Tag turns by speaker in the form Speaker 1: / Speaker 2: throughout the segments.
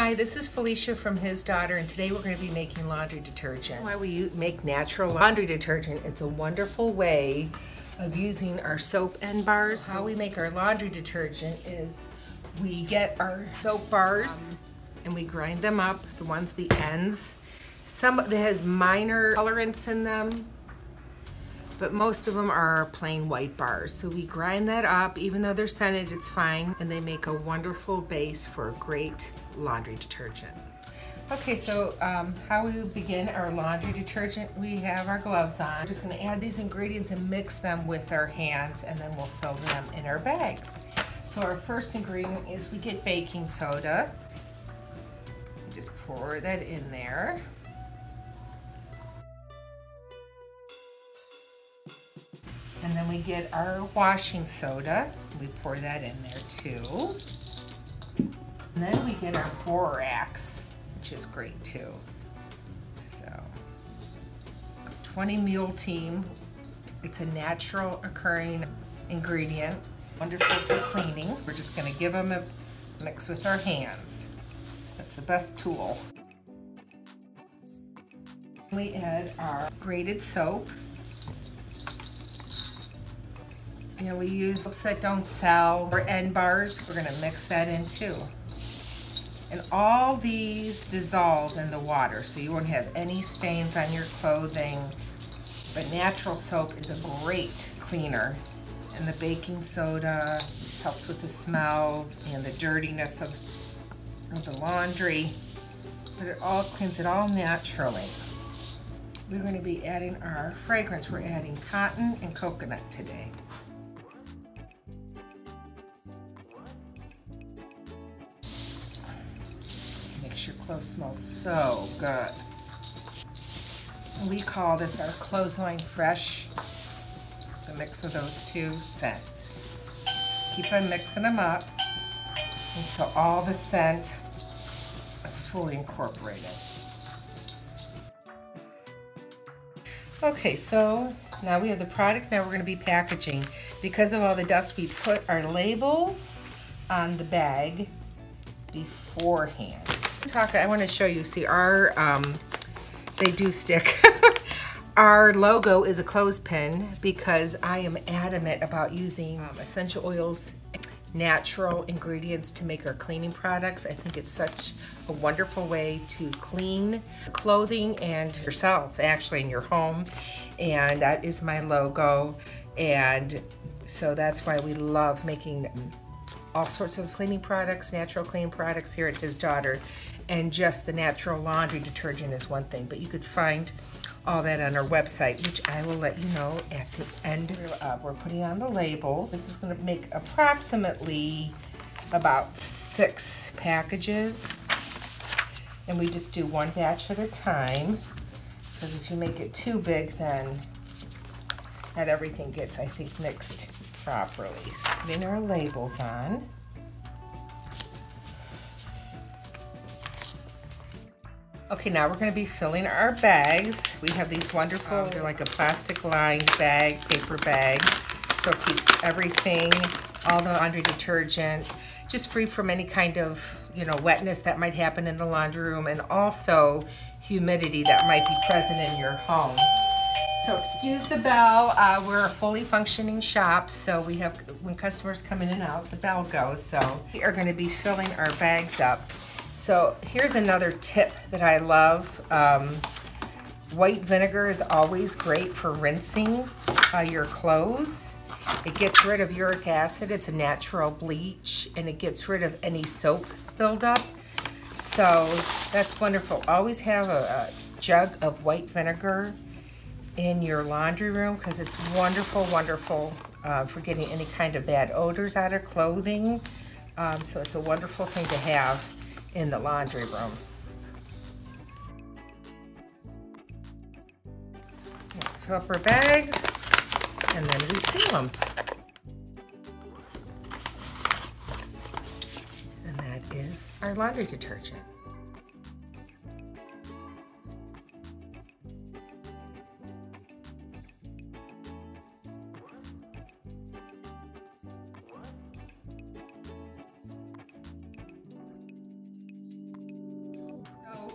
Speaker 1: Hi, this is Felicia from His Daughter, and today we're going to be making laundry detergent. Why we make natural laundry detergent, it's a wonderful way of using our soap end bars. How we make our laundry detergent is we get our soap bars and we grind them up, the ones, the ends. Some that has minor colorants in them, but most of them are plain white bars. So we grind that up, even though they're scented, it's fine, and they make a wonderful base for a great laundry detergent. Okay, so how we begin our laundry detergent, we have our gloves on. We're just gonna add these ingredients and mix them with our hands, and then we'll fill them in our bags. So our first ingredient is we get baking soda. We just pour that in there. And then we get our washing soda. We pour that in there too. And then we get our borax, which is great too. So, 20 mule team. It's a natural occurring ingredient, wonderful for cleaning. We're just gonna give them a mix with our hands. That's the best tool. We add our grated soap. You know, we use soaps that don't sell or end bars. We're gonna mix that in too. And all these dissolve in the water, so you won't have any stains on your clothing. But natural soap is a great cleaner. And the baking soda helps with the smells and the dirtiness of the laundry. But it all cleans it all naturally. We're gonna be adding our fragrance. We're adding cotton and coconut today. Your clothes smell so good. We call this our clothesline fresh, the mix of those two scents. Just keep on mixing them up until all the scent is fully incorporated. Okay, so now we have the product. Now we're going to be packaging. Because of all the dust, we put our labels on the bag beforehand. I want to show you, see our, they do stick. Our logo is a clothespin because I am adamant about using essential oils, natural ingredients to make our cleaning products. I think it's such a wonderful way to clean clothing and yourself, actually, in your home. And that is my logo. And so that's why we love making all sorts of cleaning products, natural cleaning products here at His Daughter. And just the natural laundry detergent is one thing, but you could find all that on our website, which I will let you know at the end. We're putting on the labels. This is gonna make approximately about 6 packages. And we just do one batch at a time, because if you make it too big, then not everything gets, I think, mixed properly. So putting our labels on. Okay, now we're going to be filling our bags. We have these wonderful, they're like a plastic lined bag, paper bag. So it keeps everything, all the laundry detergent, just free from any kind of, you know, wetness that might happen in the laundry room, and also humidity that might be present in your home. So excuse the bell. We're a fully functioning shop, so we have, when customers come in and out, the bell goes. So we are going to be filling our bags up. So here's another tip that I love. White vinegar is always great for rinsing your clothes. It gets rid of uric acid. It's a natural bleach, and it gets rid of any soap buildup. So that's wonderful. Always have a jug of white vinegar in your laundry room, because it's wonderful, wonderful for getting any kind of bad odors out of clothing. So it's a wonderful thing to have in the laundry room. Fill up our bags, and then we seal them. And that is our laundry detergent.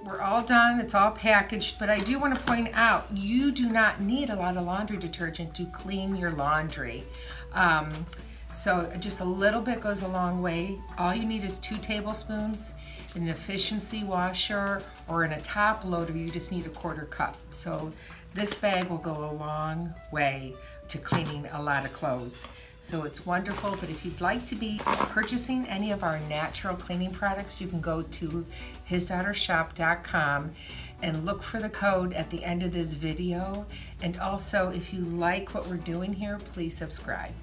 Speaker 1: we're all done. It's all packaged, but I do want to point out you do not need a lot of laundry detergent to clean your laundry. So just a little bit goes a long way. All you need is 2 tablespoons. In an efficiency washer or in a top loader, you just need a 1/4 cup. So this bag will go a long way to cleaning a lot of clothes. So it's wonderful, but if you'd like to be purchasing any of our natural cleaning products, you can go to hisdaughtershop.com and look for the code at the end of this video. And also, if you like what we're doing here, please subscribe.